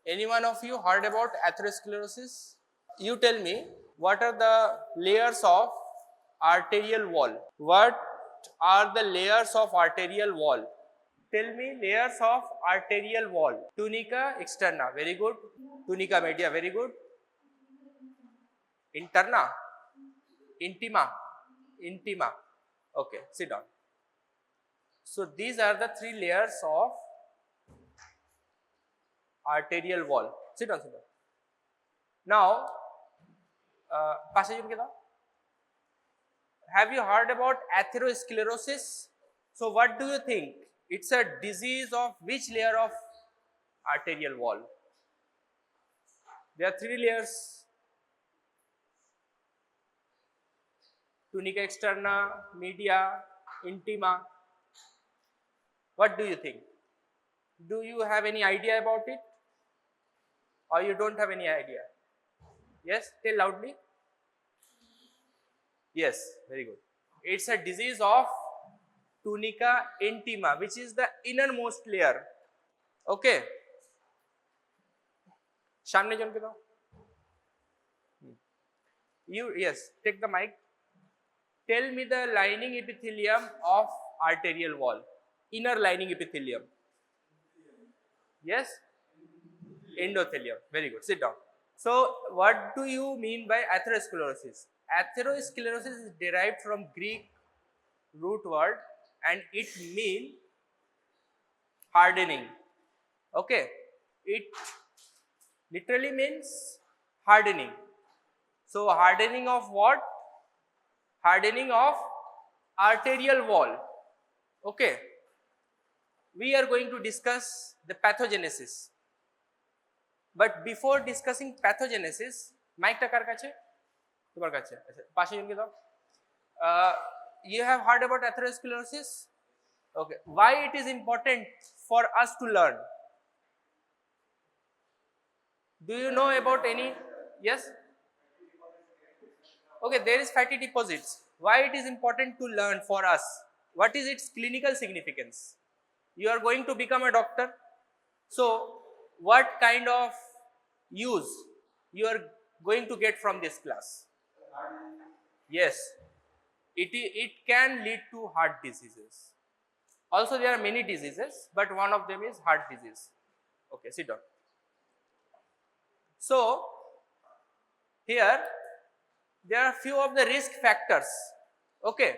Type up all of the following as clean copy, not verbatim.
Any one of you heard about atherosclerosis? You tell me, what are the layers of arterial wall? What are the layers of arterial wall? Tell me layers of arterial wall. Tunica externa, very good. Tunica media, very good. Interna, intima. Okay, sit down. So these are the three layers of arterial wall. Sit down, sit down. Now, passage have you heard about atherosclerosis? So what do you think? It's a disease of which layer of arterial wall? There are three layers. Tunica externa, media, intima. What do you think? Do you have any idea about it? Or you don't have any idea? Yes, tell loudly. Yes, very good. It's a disease of tunica intima, which is the innermost layer. Okay. सामने जन के दो. You, yes, take the mic. Tell me the lining epithelium of arterial wall. Inner lining epithelium. Yes? Endothelium. Very good. Sit down. So, what do you mean by atherosclerosis? Atherosclerosis is derived from Greek root word and it means hardening. Okay? It literally means hardening. So, hardening of what? Hardening of arterial wall. Okay? We are going to discuss the pathogenesis. But before discussing pathogenesis, mic ta kar kache? Tomar kache. Pashe jun ke dao. You have heard about atherosclerosis? Okay. Why it is important for us to learn? Do you know about any? Yes? Okay, there is fatty deposits. Why it is important to learn for us? What is its clinical significance? You are going to become a doctor. So, what kind of use you are going to get from this class? Yes, it can lead to heart diseases. Also, there are many diseases, but one of them is heart disease. Okay, sit down. So, here there are few of the risk factors. Okay,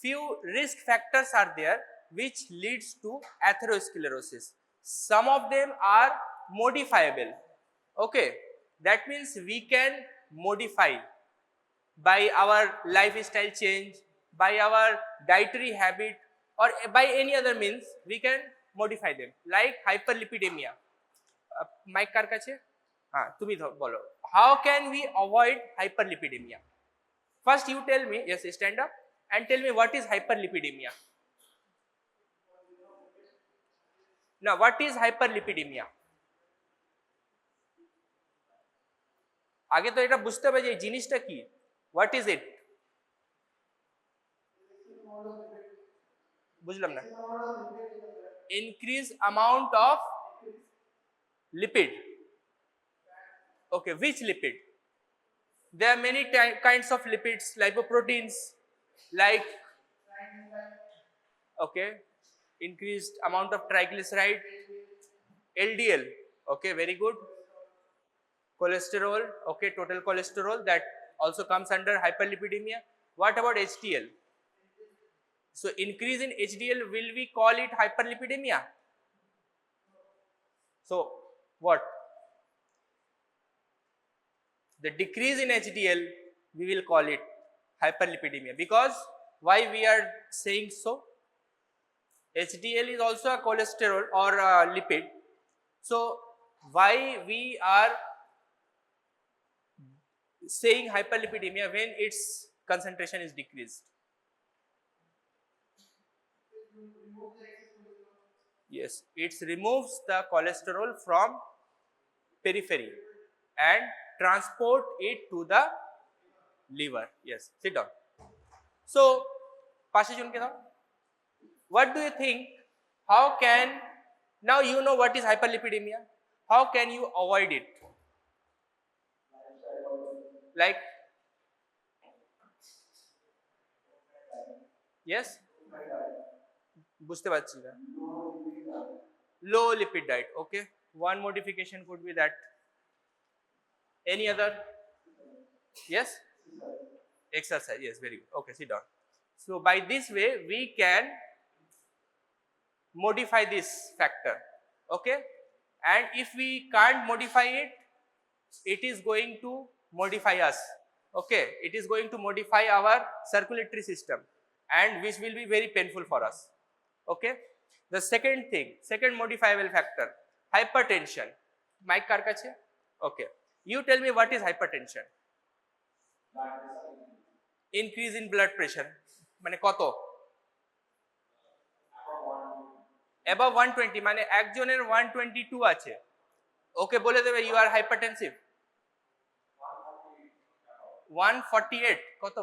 few risk factors are there which leads to atherosclerosis. Some of them are modifiable. Okay, that means we can modify by our lifestyle change, by our dietary habit, or by any other means we can modify them, like hyperlipidemia. Mic kar kache? Tumi bolo. How can we avoid hyperlipidemia? First you tell me, yes, stand up and tell me what is hyperlipidemia. Now what is hyperlipidemia? আগে তো এটা বুঝতে হবে যে এই জিনিসটা কি, what is it? বুঝলাম না। Increase amount of lipid. Okay, which lipid? There are many kinds of lipids, lipoproteins, like, okay, increased amount of triglyceride, LDL, okay, very good. Cholesterol, okay, total cholesterol, that also comes under hyperlipidemia. What about HDL? So increase in HDL, will we call it hyperlipidemia? So what? The decrease in HDL, we will call it hyperlipidemia. Because why we are saying so? HDL is also a cholesterol or a lipid. So why we are saying hyperlipidemia when its concentration is decreased? Yes, it removes the cholesterol from periphery and transport it to the liver. Yes, sit down. So, what do you think? How can, now you know what is hyperlipidemia. how can you avoid it? Like, yes, বুঝতে পারছি না, low lipid diet. Okay, one modification could be that. Any other? Yes, exercise. Yes, very good. Okay, sit down. So by this way we can modify this factor. Okay, and if we can't modify it, it is going to modify us. Okay, it is going to modify our circulatory system, and which will be very painful for us. Okay, the second thing, second modifiable factor, hypertension. Mic kar kache? Okay, you tell me what is hypertension? Increase in blood pressure মানে কত? above 120 মানে একজনের 122 আছে, ওকে বলে দেবে you are hypertensive. 148 কত?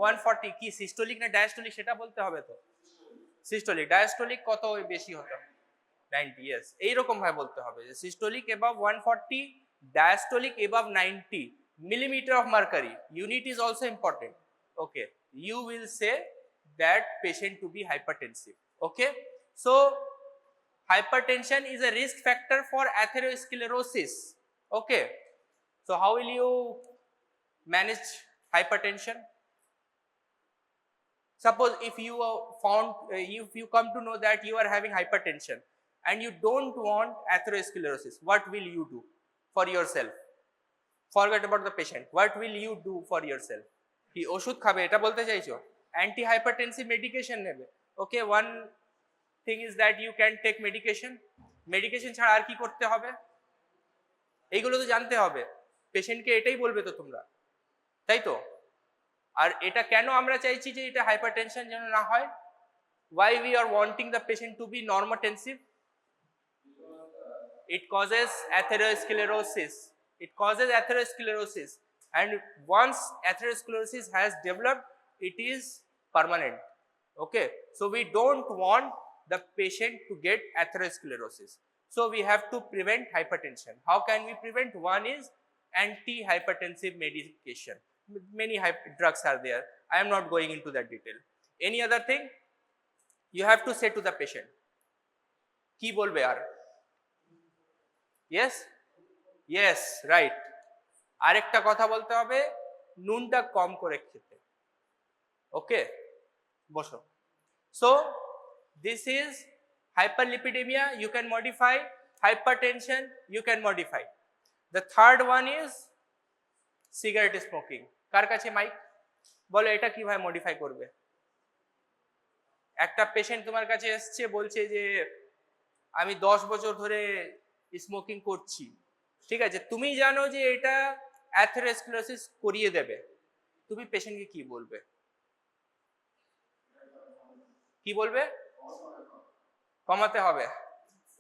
140 কি systolic না ডায়াস্টোলিক সেটা বলতে হবে তো। সিস্টোলিক, ডায়াস্টোলিক কত বেশি হতে হবে? 90, yes, এইরকম ভাবে বলতে হবে যে systolic above 140, diastolic above 90 millimeter of mercury. Unit is also important. Okay, you will say that patient to be hypertensive. Okay, so hypertension is a risk factor for atherosclerosis. Okay, so how will you manage hypertension? Suppose if you if you come to know that you are having hypertension and you don't want atherosclerosis, what will you do for yourself? Forget about the patient. What will you do for yourself? কি ওষুধ খাবে এটা বলতে চাইছো? Anti hypertensive medication নেবে। Okay, one thing is that you can take medication. Medication ছাড়া আর কি করতে হবে? এইগুলো তো জানতে হবে। পেশেন্টকে এটাই বলবে তো তোমরা, তাই তো? আর এটা কেন আমরা চাইছি যে এটা হাইপারটেনশন যেন না হয়? Why we are wanting the patient to be normotensive? It causes atherosclerosis. It causes atherosclerosis, and once atherosclerosis has developed, it is permanent. Okay, so we don't want the patient to get atherosclerosis, so we have to prevent hypertension. How can we prevent? One is anti-hypertensive medication. Many drugs are there, I am not going into that detail. Any other thing you have to say to the patient? ki bolbe ar? Yes, yes, right. আরেকটা কথা বলতে হবে, নুনটা কম করে খেতে। ওকে, বসো। So this is hyperlipidemia, you can modify. Hypertension, you can modify. The third one is cigarette smoking. কার কাছে mic? বলো এটা কিভাবে মডিফাই করবে? একটা পেশেন্ট তোমার কাছে এসছে, বলছে যে আমি 10 বছর ধরে স্মোকিং করছি। ঠিক আছে, তুমি জানো যে এটা অ্যাথেরোস্ক্লেরোসিস করিয়ে দেবে, তুমি পেশেন্টকে কি বলবে? কি বলবে? কমাতে হবে।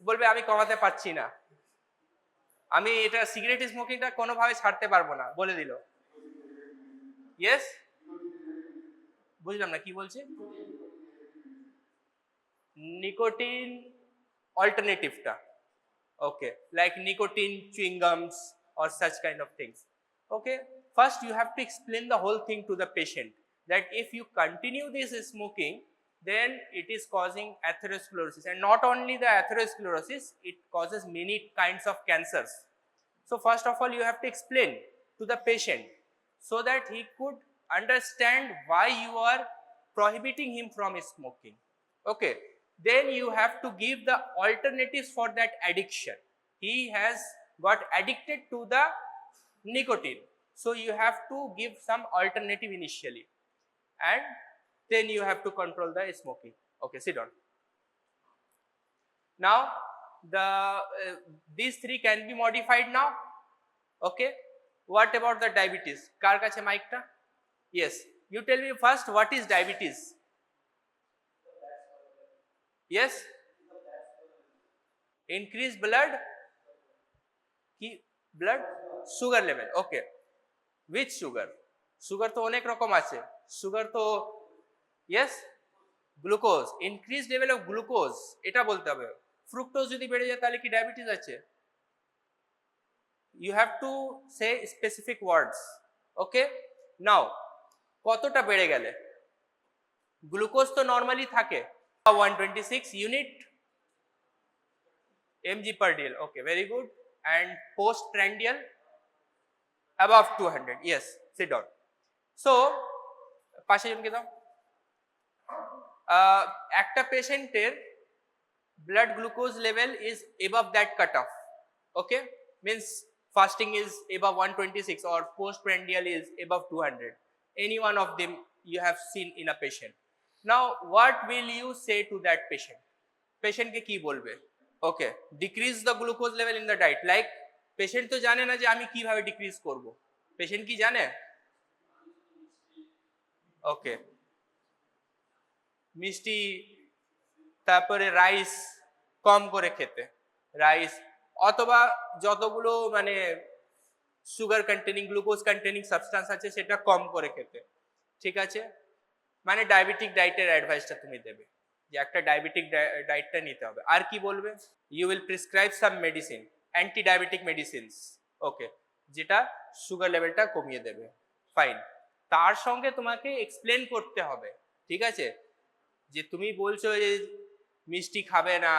বলবে আমি কমাতে পারছি না, আমি এটা সিগারেট স্মোকিংটা কোনোভাবে ছাড়তে পারবো না, বলে দিল। ইয়েস, বুঝলাম না কি বলছি। নিকোটিন অল্টারনেটিভটা, okay, like nicotine chewing gums or such kind of things. Okay, first you have to explain the whole thing to the patient that if you continue this smoking, then it is causing atherosclerosis, and not only the atherosclerosis, it causes many kinds of cancers. So first of all you have to explain to the patient so that he could understand why you are prohibiting him from smoking. Okay, then you have to give the alternatives for that addiction. He has got addicted to the nicotine, so you have to give some alternative initially, and then you have to control the smoking. Okay, sit down. Now these three can be modified now. Okay, what about the diabetes? Kar kache mic ta? Yes, you tell me first, what is diabetes? Yes, increase blood কি blood sugar level. Okay, which sugar? sugar তো অনেক রকম আছে, sugar তো yes, glucose, increased level of glucose এটা বলতে হবে। Fructose যদি বেড়ে যায় তাহলে কি ডায়াবেটিস আছে? you have to say specific words. Okay, now কতটা বেড়ে গেলে? গ্লুকোজ তো নরমালি থাকে 126 unit mg per dl. Okay, very good. And postprandial above 200. Yes, sit down. So পাশে জনকে দাও। একটা পেশেন্টের blood glucose level is above that cutoff. Okay, means fasting is above 126 or postprandial is above 200. Any one of them you have seen in a patient. Now what will you say to that patient? Patient ke ki bolbe? Okay, decrease the glucose level in the diet. Like patient to jane na je ami kibhabe decrease korbo. Patient ki jane? Okay, মিষ্টি, তারপরে rice কম করে খেতে, rice অথবা যতগুলো মানে sugar containing glucose containing substance আছে সেটা কম করে খেতে, ঠিক আছে? মানে ডায়াবেটিক ডায়েটের অ্যাডভাইসটা তুমি দেবে যে একটা ডায়াবেটিক ডায়েটটা নিতে হবে। আর কি বলবে? You will prescribe some medicine, anti diabetic medicines, okay, যেটা সুগার লেভেলটা কমিয়ে দেবে। ফাইন, তার সঙ্গে তোমাকে এক্সপ্লেন করতে হবে, ঠিক আছে, যে তুমি বলছো যে মিষ্টি খাবে না,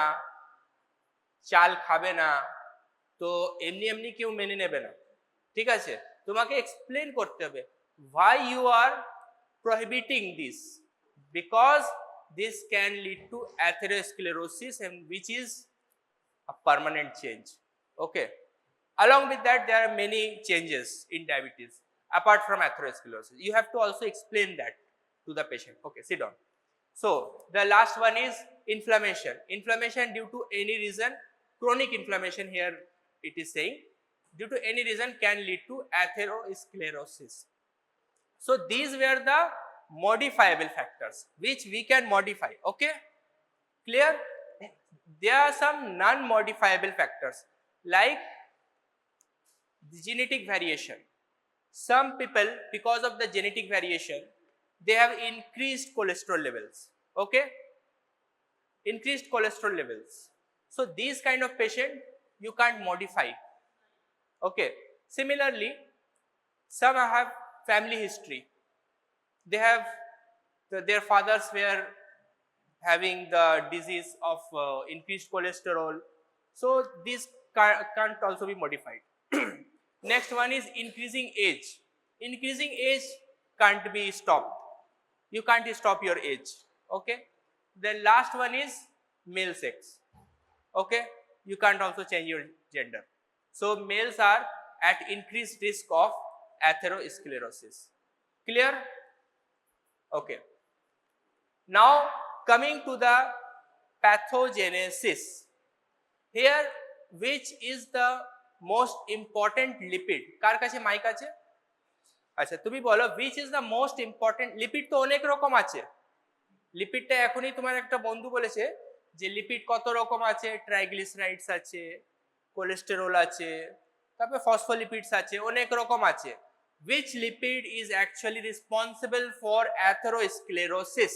চাল খাবে না, তো এমনি এমনি কেউ মেনে নেবে না, ঠিক আছে? তোমাকে এক্সপ্লেন করতে হবে why you are prohibiting this, because this can lead to atherosclerosis and which is a permanent change. Okay, along with that there are many changes in diabetes apart from atherosclerosis. You have to also explain that to the patient. Okay, sit down. So the last one is inflammation. Inflammation due to any reason, chronic inflammation here it is saying, due to any reason can lead to atherosclerosis. So these were the modifiable factors which we can modify. Okay, clear? There are some non-modifiable factors like the genetic variation. Some people, because of the genetic variation, they have increased cholesterol levels. Okay, increased cholesterol levels. So these kind of patient you can't modify. Okay, similarly some have family history, they have their fathers were having the disease of increased cholesterol, so this can't also be modified. Next one is increasing age. Increasing age can't be stopped, you can't stop your age. Okay, then last one is male sex. Okay, you can't also change your gender, so males are at increased risk of atherosclerosis. Clear? Okay, now coming to the pathogenesis, here which is the most important lipid? কার কাছে mic আছে? আচ্ছা তুমি বলো, which is the most important lipid? তো অনেক রকম আছে, লিপিডটা এখনই তোমার একটা বন্ধু বলেছে যে লিপিড কত রকম আছে, ট্রাইগ্লিসারাইডস আছে, কোলেস্টেরল আছে, তারপরে ফসফোলিপিডস আছে, অনেক রকম আছে। which lipid is actually responsible for atherosclerosis?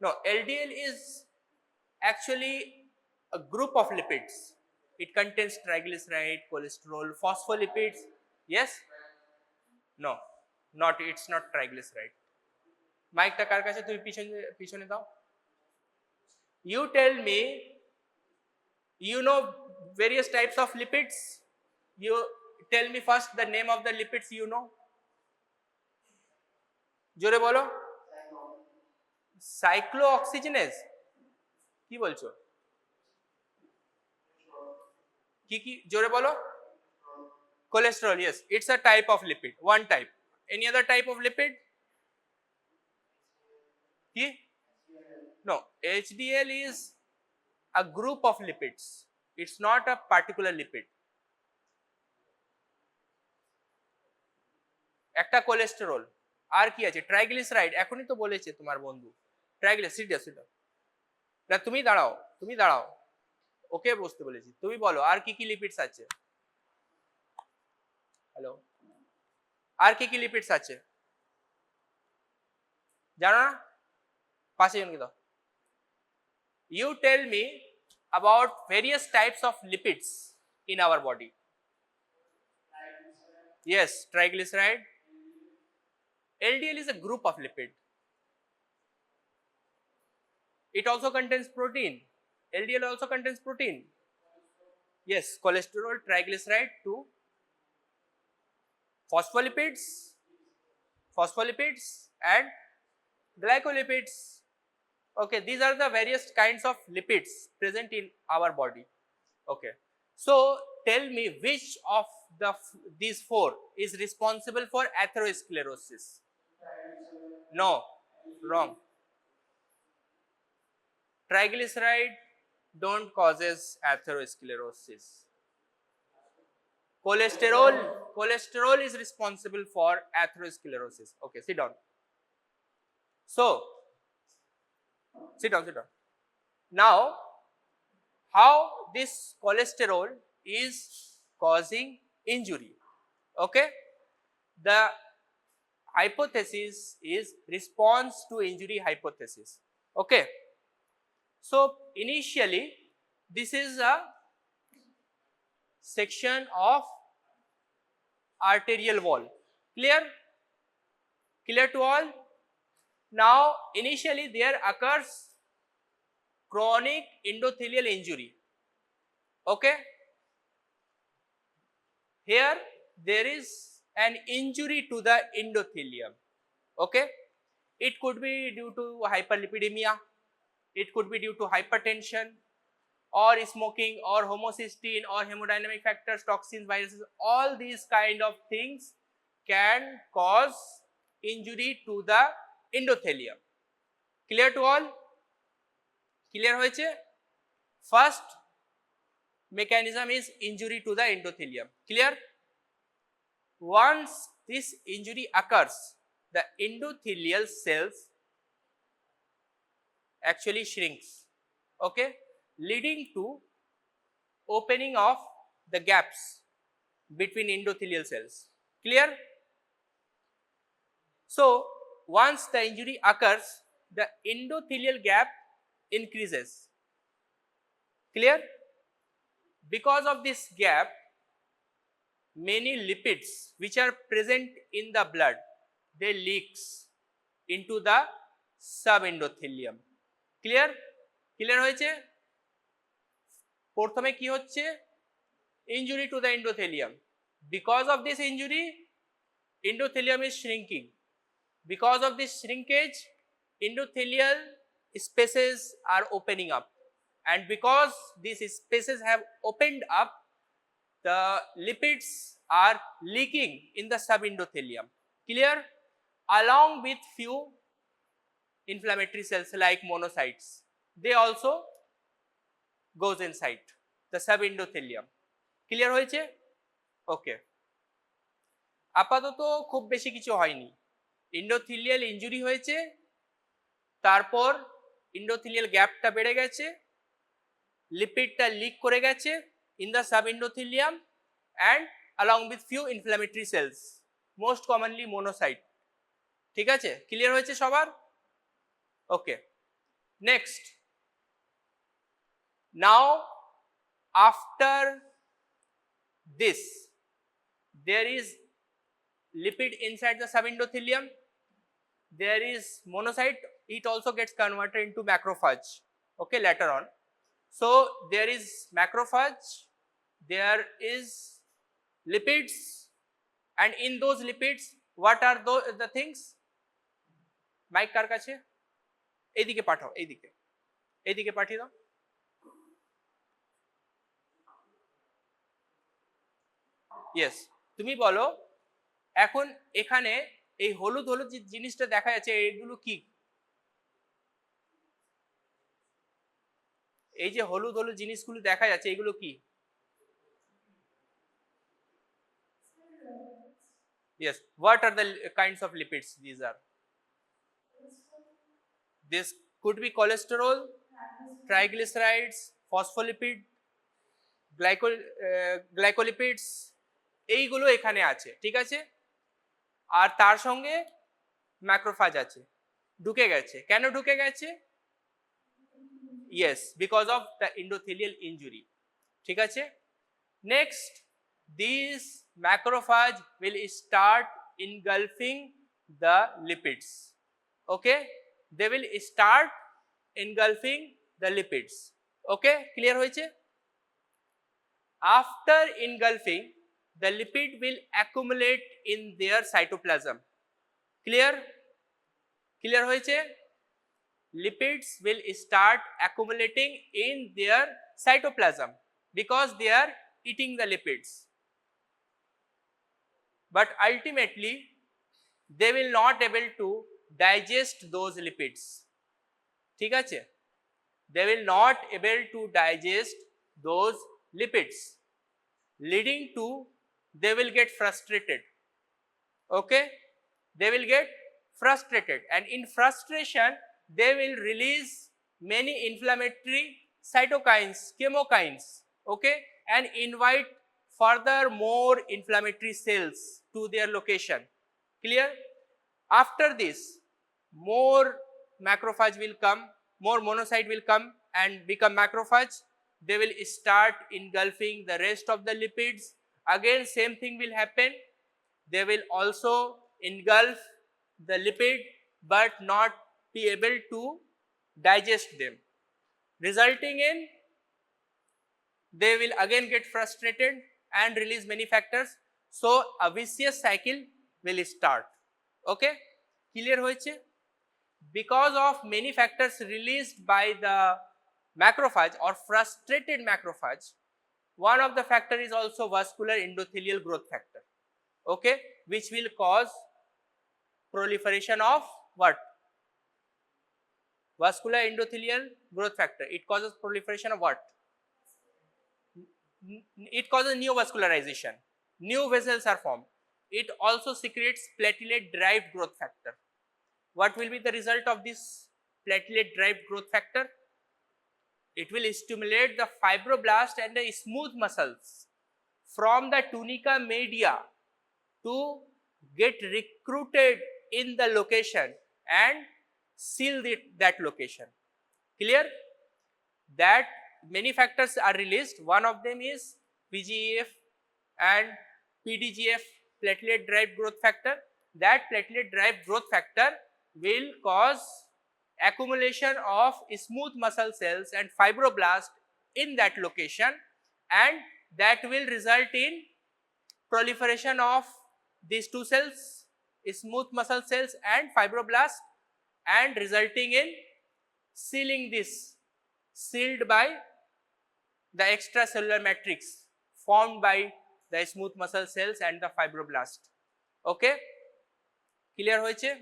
No, LDL is actually a group of lipids, it contains triglyceride, cholesterol, phospholipids. Yes, no, not, it's not triglyceride. মাইকটা কার কাছে? তুমি পিছনে দাও। You tell me, you know various types of lipids, you tell me first the name of the lipids you know. জোরে বলো। সাইক্লোঅক্সিজেনেজ, কি বলছো? কি কি জোরে বলো? cholesterol, yes, it's a type of lipid, one type. Any other type of lipid? কি? No, HDL is a group of lipids, it's not a particular lipid. একটা কোলেস্টেরল, আর কি আছে? ট্রাইগ্লিসারাইড, এখনই তো বলেছে তোমার বন্ধু, ট্রাইগ্লিসারাইড। না তুমি দাঁড়াও, তুমি দাঁড়াও, ওকে বসতে বলেছি, তুমি বলো আর কি কি লিপিডস আছে? হ্যালো, আর কি কি লিপিডস আছে জানো না? পাশে জনকে দাও। You tell me about various types of lipids in our body. Yes, triglyceride. LDL is a group of lipid. It also contains protein. LDL also contains protein. Yes, cholesterol, triglyceride, too. Phospholipids and glycolipids. Okay, these are the various kinds of lipids present in our body. Okay, so tell me which of these four is responsible for atherosclerosis? No, wrong. Triglyceride don't causes atherosclerosis. Cholesterol is responsible for atherosclerosis. Okay, sit down. So sit down. Now, how this cholesterol is causing injury? Okay, the hypothesis is response to injury hypothesis. Okay, so initially this is a section of arterial wall. Clear to all? Now initially there occurs chronic endothelial injury. Okay, here there is an injury to the endothelium. Okay, it could be due to hyperlipidemia, it could be due to hypertension, or smoking, or homocysteine, or hemodynamic factors, toxins, viruses. All these kind of things can cause injury to the endothelium. Clear to all? Clear hoyeche? First mechanism is injury to the endothelium. Clear? Once this injury occurs, the endothelial cells actually shrinks. Okay, leading to opening of the gaps between endothelial cells. Clear? So once the injury occurs, the endothelial gap increases. Clear? Because of this gap, many lipids which are present in the blood, they leaks into the subendothelium. Clear? Clear hoyeche? প্রথমে কি হচ্ছে? Injury to the endothelium. Because of this injury, endothelium is shrinking. Because of this shrinkage, endothelial spaces are opening up, and because these spaces have opened up, the lipids are leaking in the subendothelium. Clear? Along with few inflammatory cells like monocytes, they also goes inside the subendothelium. Clear hoyeche? Okay, আপাতত খুব বেশি কিছু হয়নি, endothelial injury হয়েছে, তারপর endothelial গ্যাপটা বেড়ে গেছে, লিপিডটা লিক করে গেছে in the subendothelium and along with few inflammatory cells, most commonly monocyte. ঠিক আছে? ক্লিয়ার হয়েছে সবার? ওকে, next. Now after this, there is lipid inside the subendothelium, there is monocyte, it also gets converted into macrophage. Okay, later on. So there is macrophage, there is lipids, and in those lipids, what are the things? Mic কার কাছে? এইদিকে পাঠাও, এইদিকে পাঠিয়ে দাও. Yes, তুমি বলো এখন এখানে এই হলুদ হলুদ যে জিনিসটা দেখা যাচ্ছে এগুলো কি? এই যে হলুদ হলুদ জিনিসগুলো দেখা যাচ্ছে এগুলো কি? Yes, what are the kinds of lipids these are? This could be cholesterol, triglycerides, phospholipid, glycolipids, এইগুলো এখানে আছে. ঠিক আছে? আর তার সঙ্গে ম্যাক্রোফাজ আছে, ঢুকে গেছে. কেন ঢুকে গেছে? yes, because of the endothelial injury. ঠিক আছে? Next, these macrophage will start engulfing the lipids. Okay, they will start engulfing the lipids. Okay, clear হয়েছে? After engulfing, the lipid will accumulate in their cytoplasm. Clear? Clear হয়েছে? Lipids will start accumulating in their cytoplasm because they are eating the lipids. But ultimately, they will not able to digest those lipids. ঠিক আছে? They will not able to digest those lipids, leading to they will get frustrated. Okay, they will get frustrated, and in frustration they will release many inflammatory cytokines, chemokines. Okay, and invite further more inflammatory cells to their location. Clear? After this, more macrophage will come, more monocyte will come and become macrophage. They will start engulfing the rest of the lipids. Again, same thing will happen. They will also engulf the lipid but not be able to digest them, resulting in they will again get frustrated and release many factors. So a vicious cycle will start. Okay, clear hoyeche? Because of many factors released by the macrophage or frustrated macrophage, one of the factor is also vascular endothelial growth factor. Okay, which will cause proliferation of what? Vascular endothelial growth factor. It causes proliferation of what? It causes neovascularization. New vessels are formed. It also secretes platelet derived growth factor. What will be the result of this platelet derived growth factor? It will stimulate the fibroblast and the smooth muscles from the tunica media to get recruited in the location and seal that location. Clear? That many factors are released. One of them is PGEF and PDGF, platelet derived growth factor. That platelet derived growth factor will cause accumulation of smooth muscle cells and fibroblast in that location, and that will result in proliferation of these two cells, smooth muscle cells and fibroblast, and resulting in sealing this, sealed by the extracellular matrix formed by the smooth muscle cells and the fibroblast. Okay, clear hoyeche?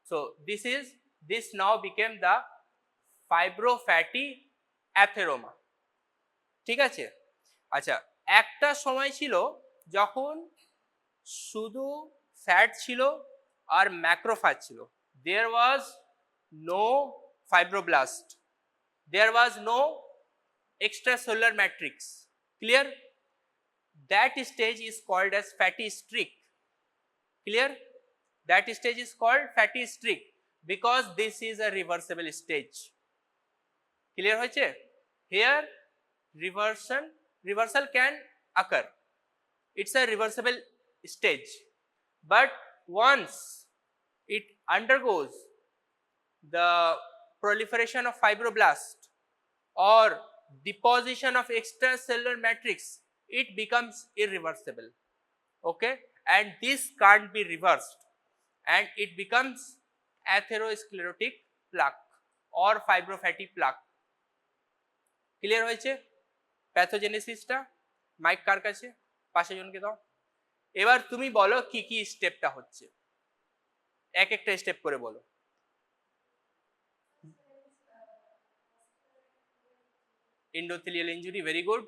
So this now became the fibrofatty atheroma. ঠিক আছে? আচ্ছা, একটা সময় ছিল যখন শুধু fat ছিল আর macrophage ছিল. There was no fibroblast, there was no extracellular matrix. Clear? That stage is called as fatty streak. Clear? That stage is called fatty streak because this is a reversible stage. Clear hoyeche? Here reversal can occur. It's a reversible stage, but once it undergoes the proliferation of fibroblast or deposition of extracellular matrix, it becomes irreversible. Okay, and this can't be reversed, and it becomes atherosclerotic plaque or fibrofatty plaque. Clear হয়েছে? প্যাথোজেনেসিসটা mic কার কাছে? পাশে জনকে দাও। এবার তুমি বলো কি কি স্টেপটা হচ্ছে, এক একটা স্টেপ করে বলো। Endothelial injury, very good.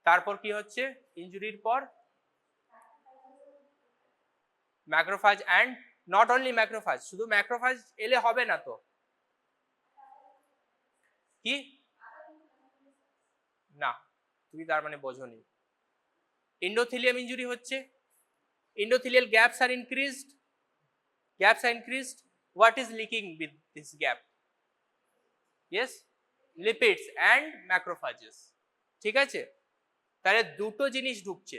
তারপর কি হচ্ছে ইনজুরির পর? Macrophage, and not only macrophage, শুধু ম্যাক্রোফাজ এলে হবে না তো, কি না, তুমি তার মানে বোঝোনি। এন্ডোথেলিয়াম ইনজুরি হচ্ছে, endothelial gaps are increased, what is leaking with this gap? Yes, lipids and macrophages. ঠিক আছে, তাহলে দুটো জিনিস ঢুকছে,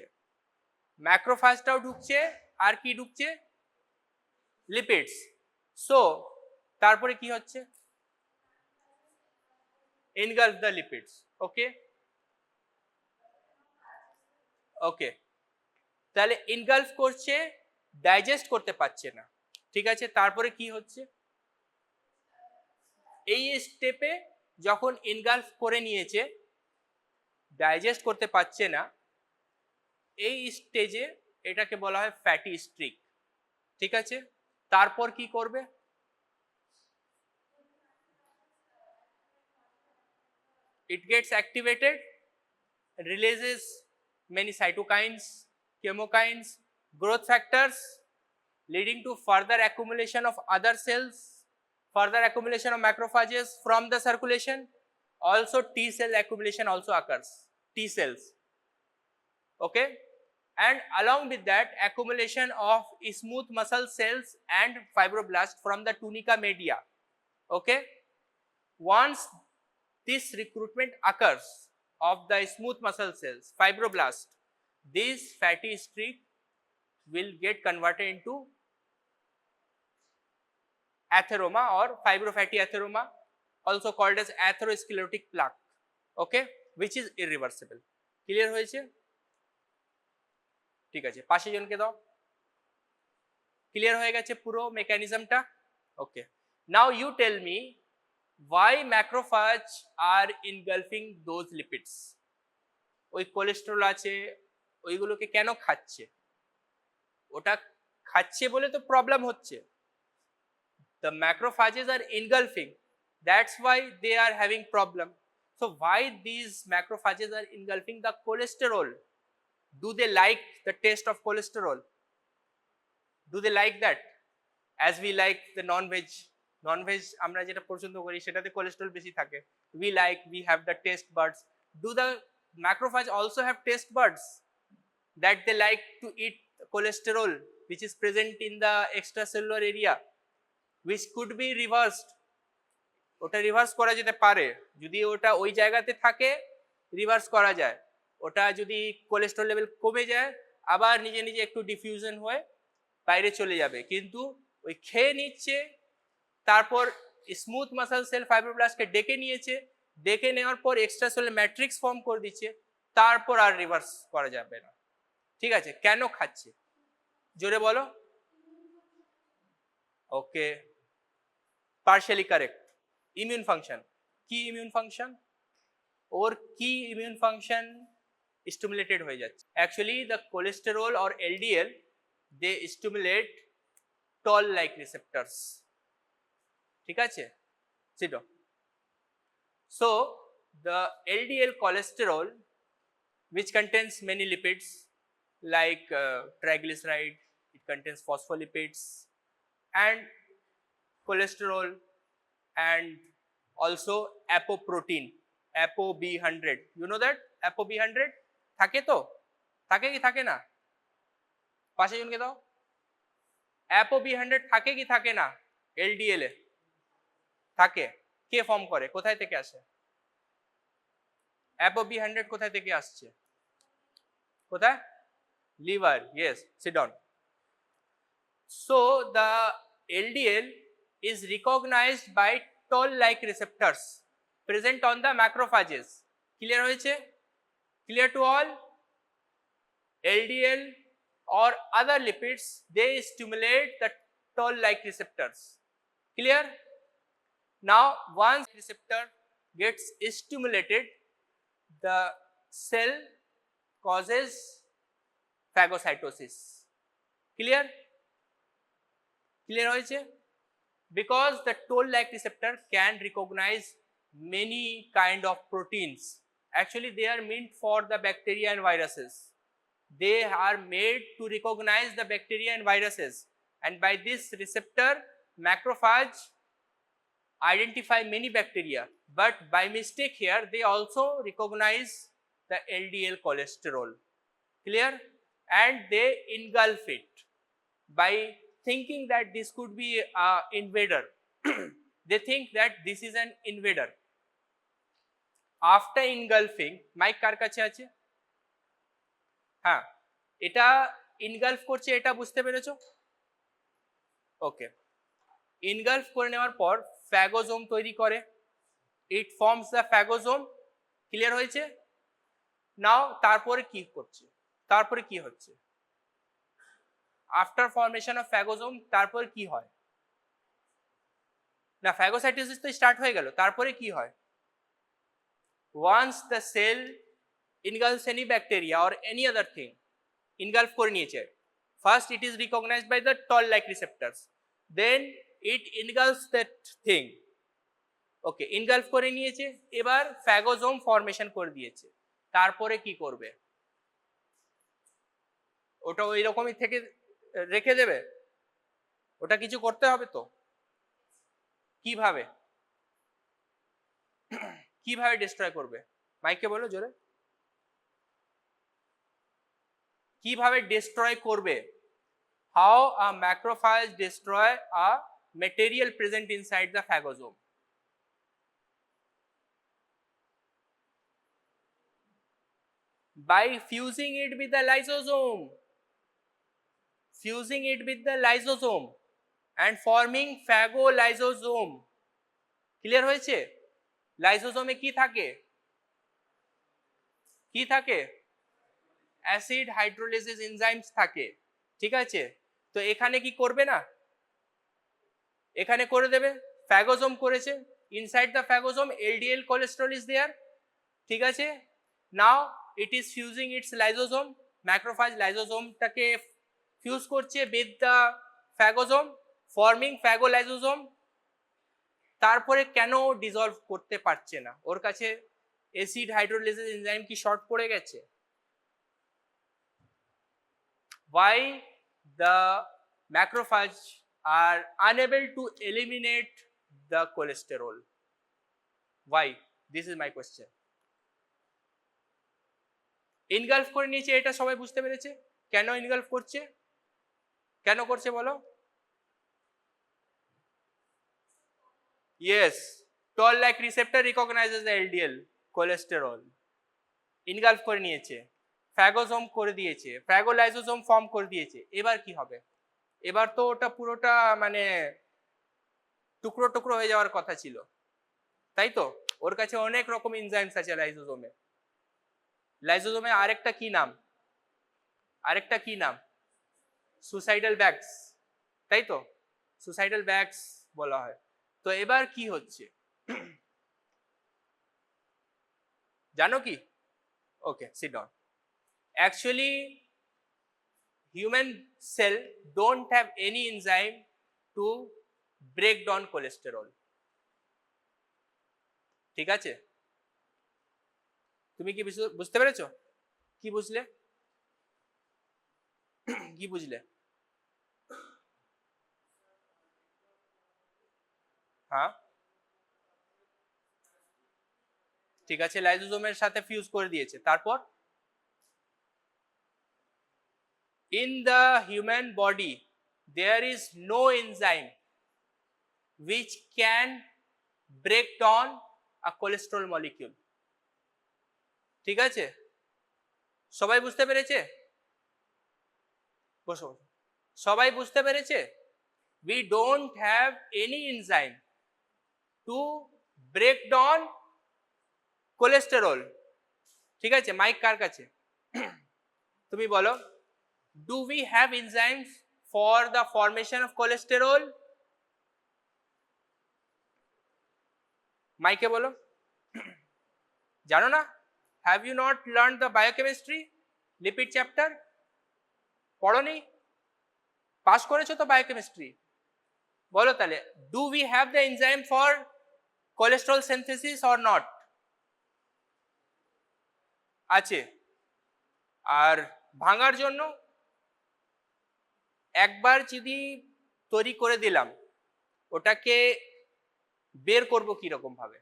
ম্যাক্রোফাজটাও ঢুকছে আর কি ঢুকছে, লিপিডস। সো তারপরে কি হচ্ছে, engulf the lipids. Okay, ওকে, তাহলে ইনগালফ করছে, ডাইজেস্ট করতে পারছে না। ঠিক আছে, তারপরে কি হচ্ছে, এই স্টেপে যখন ইনগালফ করে নিয়েছে, ডাইজেস্ট করতে পারছে না, এই স্টেজে এটাকে বলা হয় ফ্যাটি স্ট্রিক। ঠিক আছে, তারপর কি করবে, it gets activated, releases many cytokines, chemokines, growth factors, leading to further accumulation of other cells, further accumulation of macrophages from the circulation. Also T cell accumulation also occurs, T cells. Okay, and along with that accumulation of smooth muscle cells and fibroblasts from the tunica media. Okay, once this recruitment occurs of the smooth muscle cells, fibroblasts, this fatty streak will get converted into atheroma or fibrofatty atheroma, also called as atherosclerotic plaque. Okay, which is irreversible. Clear হয়েছে? ঠিক আছে, পাশে জনকে দাও। Clear হয়ে গেছে পুরো মেকানিজমটা? Okay, now you tell me why macrophage are engulfing those lipids? ওই কোলেস্টেরল আছে ওইগুলোকে কেন খাচ্ছে? ওটা খাচ্ছে বলে তো প্রবলেম হচ্ছে। The macrophages are engulfing, that's why they are having problem. So why these macrophages are engulfing the cholesterol? Do they like the taste of cholesterol? Do they like that? As we like the non-veg, non-veg আমরা যেটা পছন্দ করি সেটাতে cholesterol বেশি থাকে। we have the taste buds. Do the macrophage also have taste buds that they like to eat cholesterol which is present in the extracellular area, which could be reversed? ওটা reverse করা যেতে পারে, যদি ওটা ওই জায়গাতে থাকে রিভার্স করা যায়। ওটা যদি কোলেস্টেরল লেভেল কমে যায় আবার নিজে নিজে একটু ডিফিউশন হয়ে বাইরে চলে যাবে, কিন্তু ওই খেয়ে নিচ্ছে, তারপর স্মুথ মাসল সেল ফাইব্রোব্লাস্টকে ডেকে নিয়েছে, ডেকে নেওয়ার পর এক্সট্রা সেলুলার ম্যাট্রিক্স ফর্ম করে দিচ্ছে, তারপর আর রিভার্স করা যাবে না। ঠিক আছে, কেন খাচ্ছে জোরে বলো? Okay, partially correct. Immune function, কি ইমিউন ফাংশন? ওর কি ইমিউন ফাংশন স্টিমুলেটেড হয়ে যাচ্ছে? Actually the cholesterol or LDL they stimulate toll like receptors. ঠিক আছে, সিটো। So the LDL cholesterol, which contains many lipids like triglyceride, it contains phospholipids and cholesterol and also apoprotein, ApoB100. You know that ApoB100 থাকে তো, থাকে কি থাকে না? পাশে জনকে দাও। ApoB100 থাকে কি থাকে না? LDL এ থাকে। কে ফর্ম করে, কোথায় থেকে আসে? ApoB100 কোথায় থেকে আসছে? কোথায়? Liver. Yes, sit down. So the LDL is recognized by toll-like receptors present on the macrophages. Clear হয়েছে? Clear to all? LDL or other lipids, they stimulate the toll-like receptors. Clear? Now once receptor gets stimulated, the cell causes phagocytosis. Clear? Clear হয়েছে? Because the toll-like receptor can recognize many kind of proteins. Actually they are meant for the bacteria and viruses. They are made to recognize the bacteria and viruses, and by this receptor macrophage identify many bacteria, but by mistake here they also recognize the LDL cholesterol. Clear? And they engulf it by thinking that this could be an invader. they think that this is an invader. After engulfing, mike কার কাছে আছে? হ্যাঁ, এটা ইনগালফ করছে, এটা বুঝতে পেরেছো? ওকে, ইনগালফ করে নেওয়ার পর ফ্যাগোজোম তৈরি করে, ইট ফর্মস দ্য ফ্যাগোজোম। ক্লিয়ার হয়েছে? নাও তারপরে কি করছে, তারপরে কি হচ্ছে আফটার ফর্মেশন অফ ফ্যাগোজোম? তারপর কি হয় না, ফ্যাগোসাইটোসিস তো স্টার্ট হয়ে গেল, তারপরে কি হয়? Once the cell engulfs any bacteria or any other thing, engulf করে নিয়েছে, first it is recognized by the toll like receptors, then it engulfs that thing. Okay, engulf করে নিয়েছে, এবার ফ্যাগোজোম ফর্মেশন করে দিয়েছে, তারপরে কি করবে? ওটা ওই রকমই থেকে রেখে দেবে? ওটা কিছু করতে হবে তো। কিভাবে কিভাবে ডিস্ট্রয় করবে? মাইকে বলো জোরে, কিভাবে ডিস্ট্রয় করবে? How a macrophage destroy a material present inside the phagosome? By fusing it with the lysosome, fusing it with the lysosome and forming phagolysosome. Clear হয়েছে? লাইসোজোমে কি থাকে? কি থাকে? অ্যাসিড হাইড্রোলিসিস এনজাইমস থাকে, ঠিক আছে? তো এখানে কি করবে না, এখানে করে দেবে। ফ্যাগোজোম করেছে, inside the phagosome LDL cholesterol is there, ঠিক আছে? Now it is fusing its lysosome, macrophage লাইসোজোমটাকে ফিউজ করছে with the phagosome, forming phagolysosome. তারপরে কেন ডিসলভ করতে পারছে না? ওর কাছে অ্যাসিড হাইড্রোলিসিস এনজাইম কি শর্ট পড়ে গেছে? Why the macrophage are unable to eliminate the cholesterol? Why? This is my question. ইনগালফ করে নিয়েছে, এটা সবাই বুঝতে পেরেছে। কেন ইনগালফ করছে, কেন করছে বলো? Yes, toll like receptor recognizes the LDL cholesterol. ইনগালফ করে নিয়েছে, ফ্যাগোজোম করে দিয়েছে, ফ্যাগোলাইসোজোম ফর্ম করে দিয়েছে। এবার কি হবে? এবার তো ওটা পুরোটা মানে টুকরো টুকরো হয়ে যাওয়ার কথা ছিল, তাই তো? ওর কাছে অনেক রকম এনজাইমস আছে লাইসোজোমে। লাইসোজোমে আরেকটা কি নাম, আরেকটা কি নাম? সুসাইডাল ব্যাগস, তাই তো? সুসাইডাল ব্যাগস বলা হয়। তো এবার কি হচ্ছে জানো কি? Okay, sit down. Actually, human cell don't have any enzyme to break down cholesterol. ঠিক আছে? তুমি কি বুঝতে পেরেছো? কি বুঝলে? কি বুঝলে? হ্যাঁ, ঠিক আছে, লাইসোজোমের সাথে ফিউজ করে দিয়েছে, তারপর in the human body there is no enzyme which can break down a cholesterol molecule. ঠিক আছে, সবাই বুঝতে পেরেছে? বসো, সবাই বুঝতে পেরেছে? We don't have any enzyme to break down cholesterol. ঠিক আছে, মাইক কার কাছে? তুমি বলো, do we have enzymes for the formation of cholesterol? মাইকে বলো, জানো না? Have you not learned the biochemistry lipid chapter? পড়োনি? পাস করেছো তো বায়োকেমিস্ট্রি? বলো তাহলে, do we have the enzyme for cholesterol synthesis or not? আছে। আর ভাঙার জন্য একবার যদি তৈরি করে দিলাম, ওটাকে বের করব কি রকম ভাবে?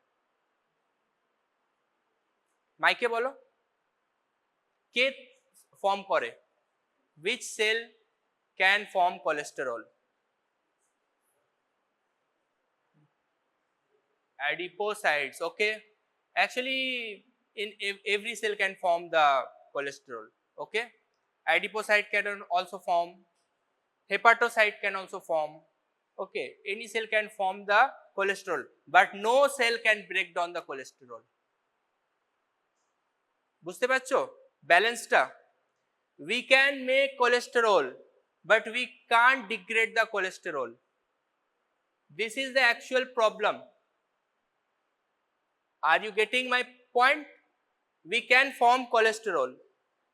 মাইকে বলো, কে ফর্ম করে? which cell can form cholesterol? Adipocytes, okay. Actually every cell can form the cholesterol, okay. Adipocyte can also form, hepatocyte can also form, okay. Any cell can form the cholesterol, but no cell can break down the cholesterol. বুঝতে পারছো ব্যালেন্সটা? We can make cholesterol, but we can't degrade the cholesterol. This is the actual problem. Are you getting my point? We can form cholesterol.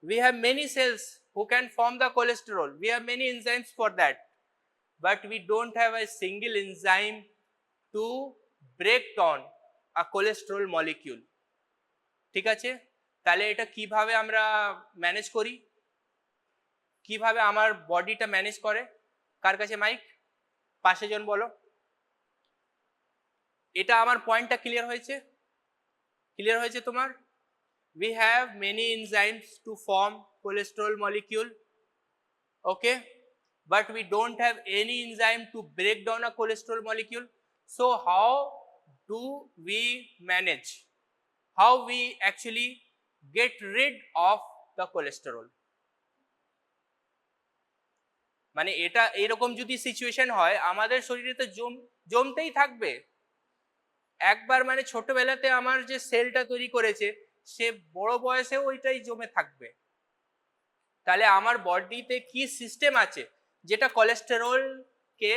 We have many cells who can form the cholesterol. We have many enzymes for that. But we don't have a single enzyme to break down a cholesterol molecule. ঠিক আছে? তাহলে এটা কিভাবে আমরা manage করি? কিভাবে আমার বডিটা ম্যানেজ করে? কার কাছে মাইক? পাশে জন বলো। এটা আমার পয়েন্টটা ক্লিয়ার হয়েছে? ক্লিয়ার হয়েছে তোমার? We have many enzymes to form cholesterol molecule, okay, but we don't have any enzyme to break down a cholesterol molecule. So how do we manage? How we actually get rid of the cholesterol? মানে এটা এরকম যদি situation হয় আমাদের শরীরে তো জমতেই থাকবে। একবার মানে ছোটবেলাতে আমার যে সেলটা তৈরি করেছে সে বড় বয়সেও ওইটাই জমে থাকবে। তাহলে আমার বডিতে কি সিস্টেম আছে যেটা কোলেস্টেরলকে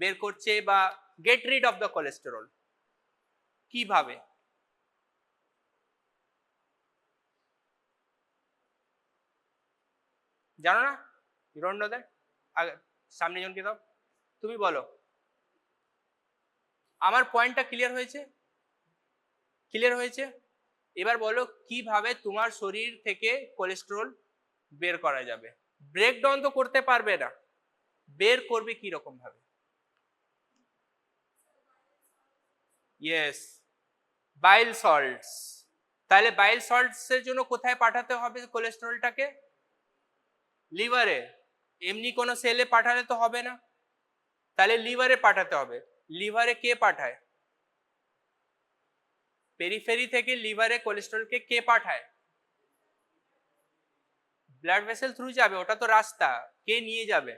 বের করছে বা get rid of the cholesterol? কিভাবে? জানো না? You don't know that? আগে সামনে জনকে দাও, তুমি বলো। আমার পয়েন্টটা ক্লিয়ার হয়েছে? ক্লিয়ার হয়েছে? এবার বলো কিভাবে তোমার শরীর থেকে কোলেস্টেরল বের করা যাবে? ব্রেকডাউন তো করতে পারবে না, বের করবে কি রকম ভাবে? ইয়েস, বাইল সল্টস। তাহলে বাইল সল্টস এর জন্য কোথায় পাঠাতে হবে কোলেস্টেরলটাকে? লিভারে। এমনি কোনো সেলে পাঠালে তো হবে না, তাহলে লিভারে পাঠাতে হবে। লিভারে কে পাঠায়? পেরিফেরি থেকে লিভারে কোলেস্টেরলকে কে পাঠায়? ব্লাড ভেসেল থ্রু যাবে, ওটা তো রাস্তা। কে নিয়ে যাবে?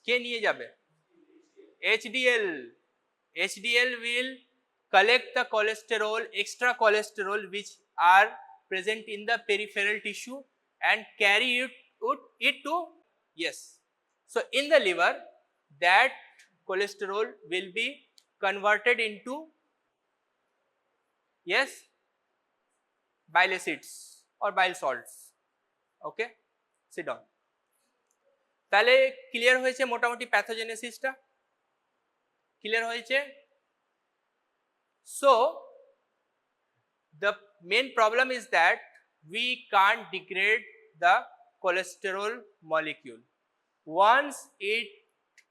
কে নিয়ে যাবে? HDL. HDL will collect the cholesterol, extra cholesterol which are present in the peripheral tissue and carry it to, yes. So in the liver, that cholesterol will be converted into, yes, bile acids or bile salts. Okay, sit down. তাহলে clear হয়েছে মোটামুটি প্যাথোজেনেসিসটা? Clear হয়েছে? So the main problem is that we can't degrade the cholesterol molecule. Once it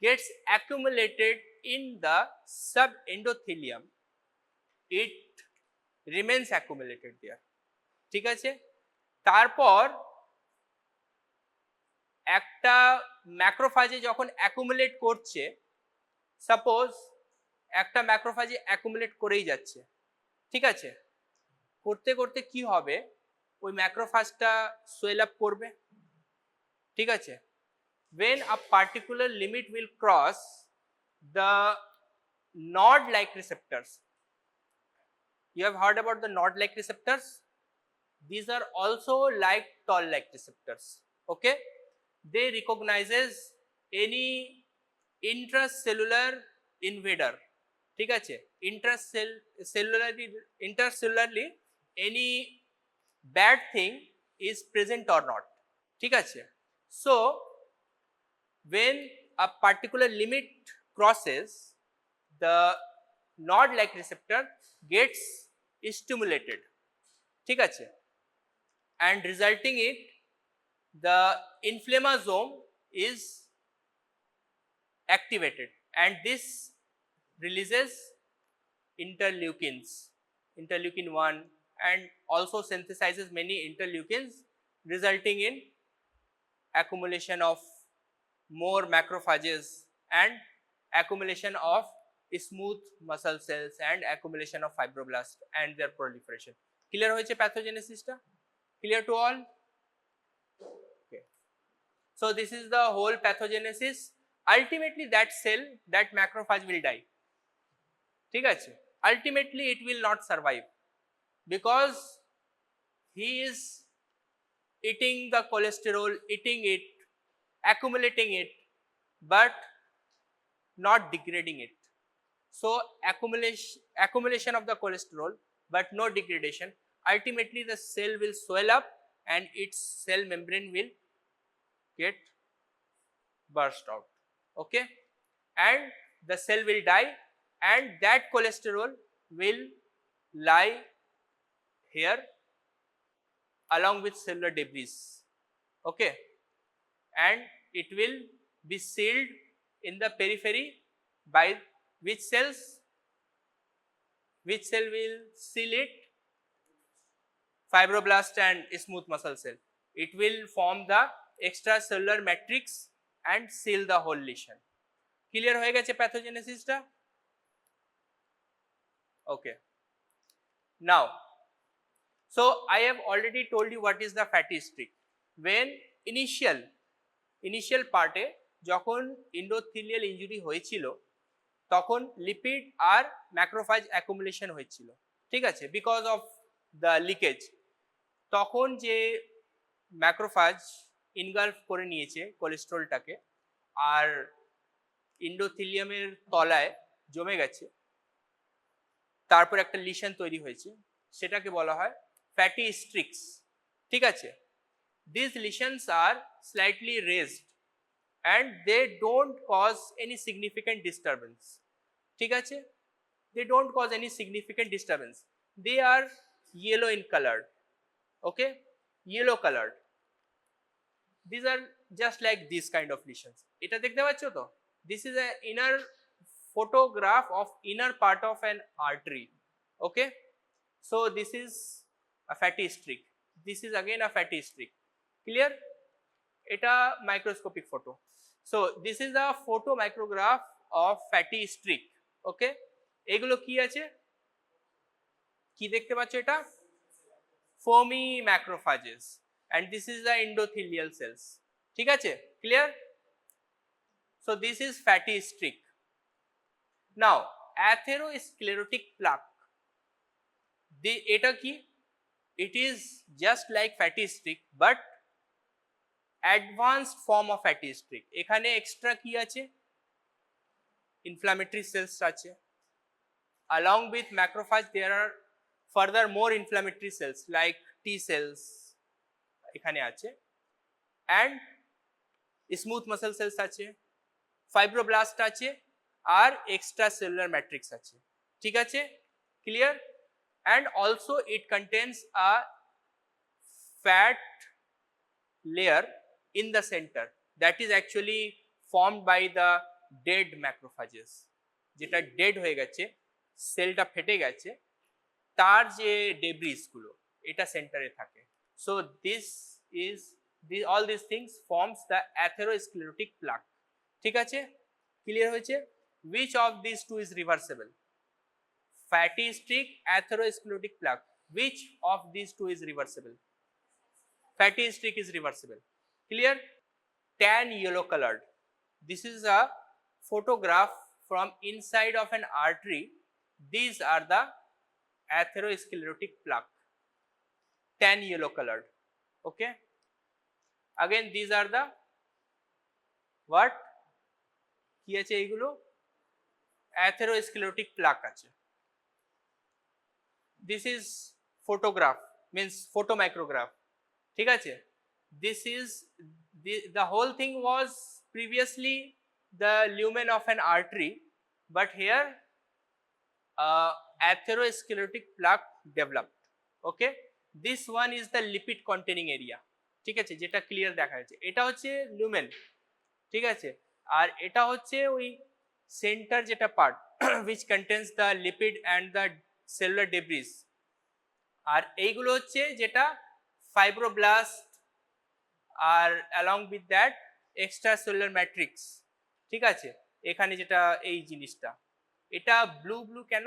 gets accumulated in the subendothelium, it remains accumulated there. ঠিক আছে? তারপর একটা ম্যাক্রোফাজে যখন accumulate করছে, সাপোজ একটা ম্যাক্রোফাজে অ্যাকুমুলেট করেই যাচ্ছে, ঠিক আছে, করতে করতে কি হবে, ওই ম্যাক্রোফাজটা সোয়েল আপ করবে, ঠিক আছে। when a particular limit will cross the nod like receptors, you have heard about the nod like receptors, these are also like toll like receptors, okay. They recognizes any intracellular invader, ঠিক আছে, intercellularly any bad thing is present or not, ঠিক আছে। So when a particular limit crosses, the nod like receptor gets stimulated, ঠিক আছে, and resulting it the inflammasome is activated and this releases interleukins, interleukin 1, and also synthesizes many interleukins, resulting in accumulation of more macrophages and accumulation of smooth muscle cells and accumulation of fibroblasts and their proliferation. Clear হয়েছে pathogenesis টা? Clear to all? Okay. So this is the whole pathogenesis. Ultimately that cell, that macrophage will die. ঠিক আছে? Ultimately it will not survive because he is eating the cholesterol, eating it, accumulating it, but not degrading it. So accumulation of the cholesterol but no degradation. Ultimately the cell will swell up and its cell membrane will get burst out. Okay, and the cell will die and that cholesterol will lie here along with cellular debris. Okay, and it will be sealed in the periphery by which cells? Which cell will seal it? Fibroblast and smooth muscle cell. It will form the extracellular matrix and seal the whole lesion. Clear হয়ে গেছে pathogenesis টা? Okay. Now, so I have already told you what is the fatty streak. When initial part এ যখন endothelial injury হয়েছিল তখন lipid আর macrophage accumulation হয়েছিল, ঠিক আছে, because of the leakage. তখন যে ম্যাক্রোফাজ ইনগালফ করে নিয়েছে কোলেস্ট্রলটাকে আর এন্ডোথেলিয়ামের তলায় জমে গেছে, তারপর একটা লিশন তৈরি হয়েছে, সেটাকে বলা হয় ফ্যাটি স্ট্রিক্স, ঠিক আছে। This lesions are slightly raised and they don't cause any significant disturbance, ঠিক আছে, they don't cause any significant disturbance. They are yellow in color, okay, yellow colored. These are just like this kind of lesions. এটা দেখতে পাচ্ছ তো? This is an inner photograph of inner part of an artery, okay. So this is a fatty streak, this is again a fatty streak. Clear? এটা microscopic photo. So this is a photo micrograph of fatty streak, okay. এগুলো কি আছে, কি দেখতে পাচ্ছ? এটা foamy macrophages and this is the endothelial cells, ঠিক আছে, clear? So this is fatty streak. Now atherosclerotic plaque, এটা কি? It is just like fatty streak but advanced form of fatty streak. এখানে এক্সট্রা কি আছে? inflammatory cells আছে, along with macrophage there are further more inflammatory cells like T cells এখানে আছে, and smooth muscle cells আছে, fibroblast আছে, আর extracellular matrix আছে, ঠিক আছে, clear? And also it contains a fat layer in the center that is actually formed by the dead macrophages. যেটা dead হয়ে গেছে, সেলটা ফেটে গেছে, তার যে ডেব্রিস গুলো এটা সেন্টারে থাকে। So all these things forms the atherosclerotic plaque, ঠিক আছে, ক্লিয়ার হয়েছে? Which of these two is reversible? Fatty streak, atherosclerotic plaque. Which of these two is reversible? Fatty streak is reversible. Clear? Tan yellow colored. This is a photograph from inside of an artery. These are the atherosclerotic plaque. Tan yellow colored. Okay. Again these are the what? কি আছে এইগুলো? Atherosclerotic plaque আছে. This is photograph, means photomicrograph, ঠিক আছে। This is the whole thing was previously the lumen of an artery, but here atherosclerotic plaque developed, okay. This one is the lipid containing area, ঠিক আছে, যেটা clear দেখা যাচ্ছে, এটা হচ্ছে lumen, ঠিক আছে, আর এটা হচ্ছে ওই সেন্টার যেটা part which contains the lipid and the cellular debris, আর এইগুলো হচ্ছে যেটা ফাইব্রোব্লাস্ট আর along with that extracellular matrix, ঠিক আছে, এখানে যেটা এই জিনিসটা, এটা ব্লু ব্লু কেন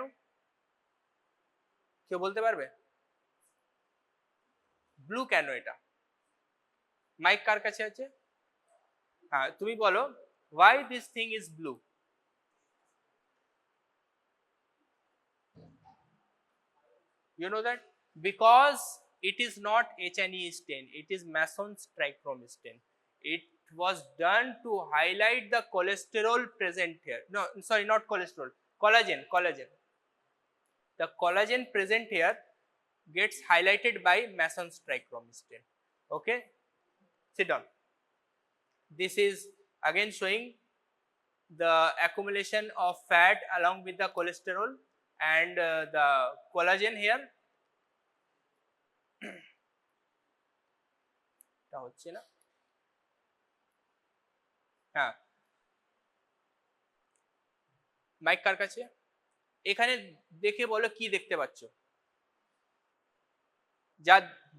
কেউ বলতে পারবে ব্লু কেন এটা মাইক কার কাছে আছে হ্যাঁ তুমি বলো why this thing is blue you know that because it is not HNE stain it is Mason's trichrome stain it was done to highlight the cholesterol present here no sorry not cholesterol collagen the collagen present here gets highlighted by Mason's trichrome stain okay sit down this is again showing the accumulation of fat along with the cholesterol and the collagen here তা হচ্ছে না হ্যাঁ mic কার কাছে এখানে দেখে বলো কি দেখতে পাচ্ছ যা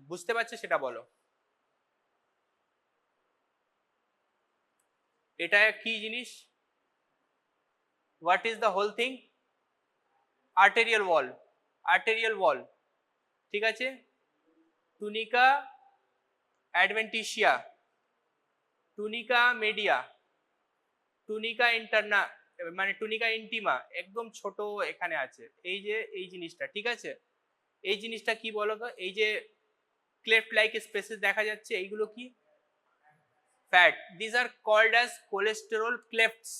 বুঝতে পারছো সেটা বলো এটা কি জিনিস what is the whole thing arterial wall ঠিক আছে tunica adventitia tunica media tunica interna মানে টুনিকা ইন্টিমা একদম ছোট এখানে আছে এই যে এই জিনিসটা ঠিক আছে এই জিনিসটা কি বলো তো এই যে ক্লেফট লাইক স্পেসেস দেখা যাচ্ছে এইগুলো কি fat this are called as cholesterol clefts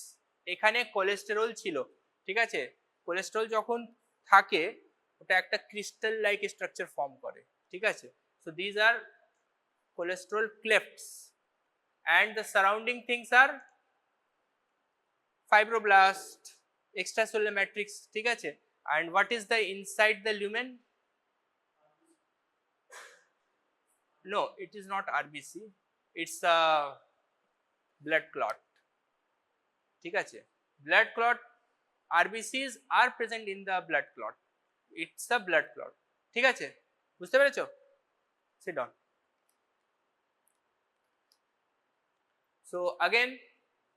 এখানে কোলেস্টেরল ছিল ঠিক আছে কোলেস্টেরল যখন থাকে ওটা একটা ক্রিস্টাল লাইক স্ট্রাকচার ফর্ম করে ঠিক আছে so this are cholesterol clefts and the surrounding things are fibroblast extracellular matrix ঠিক আছে and what is the inside the lumen no it is not RBC it's a blood clot ঠিক আছে blood clot RBCs are present in the blood clot it's a blood clot ঠিক আছে বুঝতে পেরেছো sit down so again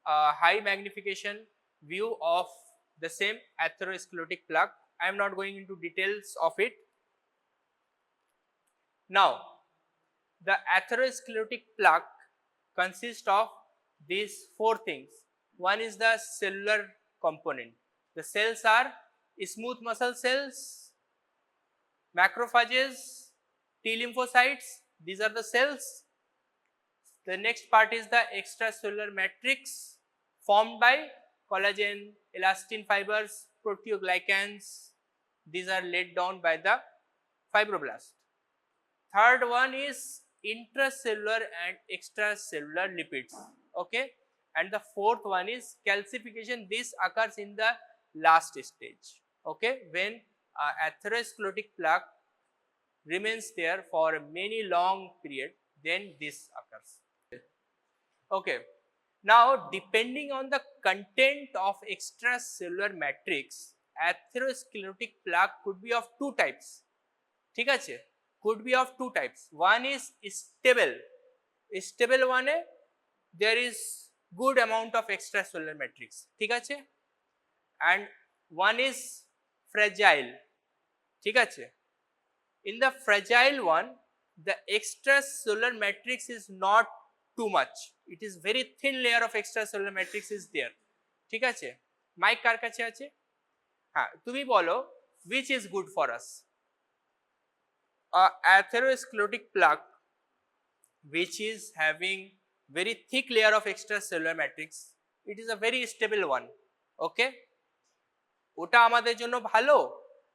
a high magnification view of the same atherosclerotic plaque I am not going into details of it now the atherosclerotic plaque consists of these four things one is the cellular component the cells are smooth muscle cells macrophages T lymphocytes these are the cells the next part is the extracellular matrix formed by collagen elastin fibers proteoglycans these are laid down by the fibroblast third one is intracellular and extracellular lipids okay and the fourth one is calcification this occurs in the last stage okay when atherosclerotic plaque remains there for a many long period then this occurs okay now depending on the content of extracellular matrix atherosclerotic plaque could be of two types ঠিক আছে could be of two types one is stable one there is good amount of extracellular matrix ঠিক আছে and one is fragile ঠিক আছে in the fragile one the extracellular matrix is not too much it is very thin layer of extracellular matrix is there ঠিক আছে mic কার কাছে আছে হ্যাঁ তুমি বলো which is good for us a atherosclerotic plaque which is having very thick layer of extracellular matrix it is a very stable one okay ওটা আমাদের জন্য ভালো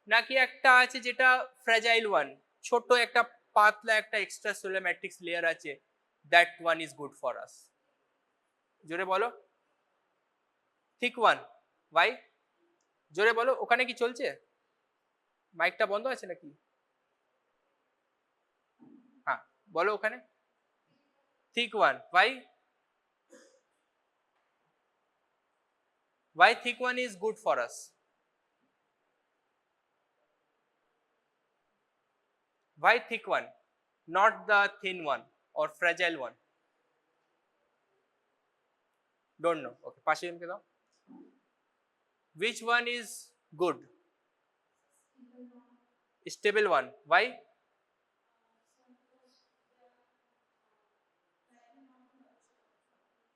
নাকি একটা আছে যেটা fragile one ছোট একটা পাতলা একটা extracellular matrix layer আছে that one is good for us জোরে বলো thick one why জোরে বলো ওখানে কি চলছে মাইকটা বন্ধ আছে নাকি হ্যাঁ বলো ওখানে thick one why thick one is good for us why thick one not the thin one or fragile one don't know okay পাশে জনকে দাও Which one is good? Stable one. Why?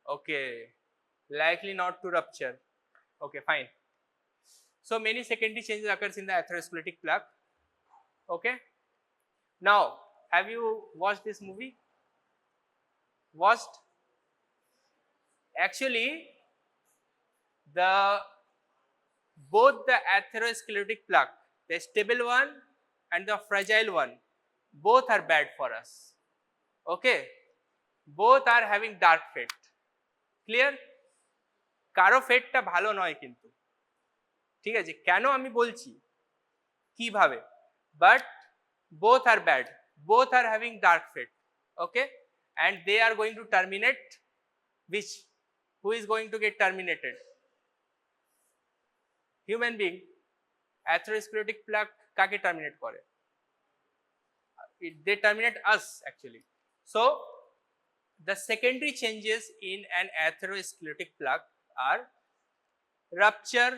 Okay, likely not to rupture. Okay, fine. So many secondary changes occurs in the atherosclerotic plaque. Okay. Now, have you watched this movie? Watched? Actually, the both the atherosclerotic plaque, the stable one and the fragile one, both are bad for us. Okay. Both are having dark fate. Clear? কারো ফেটটা ভালো নয় কিন্তু, ঠিক আছে? কেন আমি বলছি, কিভাবে? But both are bad, both are having dark fate. Okay, and they are going to terminate. Which? Who is going to get terminated? Human being. Atherosclerotic plaque কাকে terminate করে? They terminate us actually. So the secondary changes in an atherosclerotic plaque are rupture,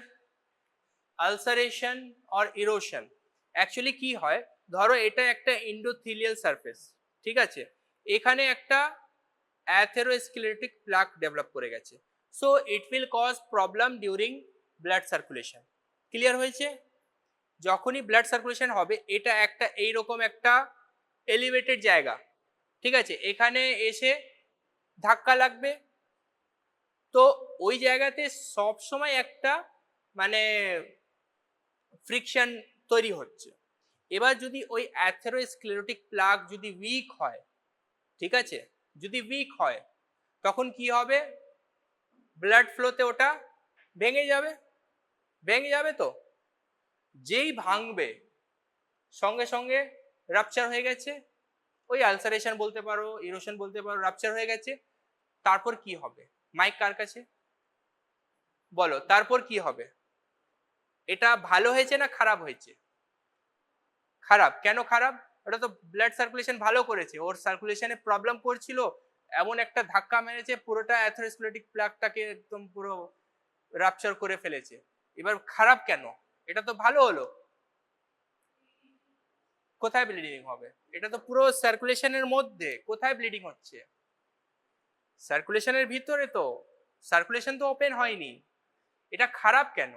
ulceration or erosion. Actually কি হয়, ধরো এটা একটা endothelial surface, ঠিক আছে? এখানে একটা atherosclerotic plaque ডেভেলপ করে গেছে, so it will cause problem during blood circulation. Clear হয়েছে? যখনই ব্লাড সার্কুলেশন হবে, এটা একটা এইরকম একটা এলিভেটেড জায়গা, ঠিক আছে? এখানে এসে ধাক্কা লাগবে, তো ওই জায়গাতে সব সময় একটা মানে ফ্রিকশন তৈরি হচ্ছে। এবার যদি ওই অ্যাথেরোস্ক্লেরোটিক প্লাক যদি উইক হয়, ঠিক আছে, যদি উইক হয়, তখন কি হবে? ব্লাড ফ্লোতে ওটা ভেঙে যাবে, ভেঙে যাবে। তো যেই ভাঙবে সঙ্গে সঙ্গে রাপচার হয়ে গেছে, ওই আলসারেশন বলতে পারো, ইরোশন বলতে পারো, রাপচার হয়ে গেছে। তারপর কি হবে? মাইক কার কাছে বলো, তারপর কি হবে? এটা ভালো হয়েছে না খারাপ হয়েছে? খারাপ। কেন খারাপ? ওটা তো ব্লাড সার্কুলেশন ভালো করেছে, ওর সার্কুলেশনে প্রবলেম করছিল, এমন একটা ধাক্কা মেরেছে পুরোটা অ্যাথেরোস্ক্লেরোটিক প্লাকটাকে একদম পুরো রাপচার করে ফেলেছে। এবার খারাপ কেন? এটা তো ভালো হলো। কোথায় ব্লিডিং হবে? এটা তো পুরো সার্কুলেশনের মধ্যে, কোথায় ব্লিডিং হচ্ছে? সার্কুলেশনের ভিতরে তো, সার্কুলেশন তো ওপেন হয়নি। এটা খারাপ কেন?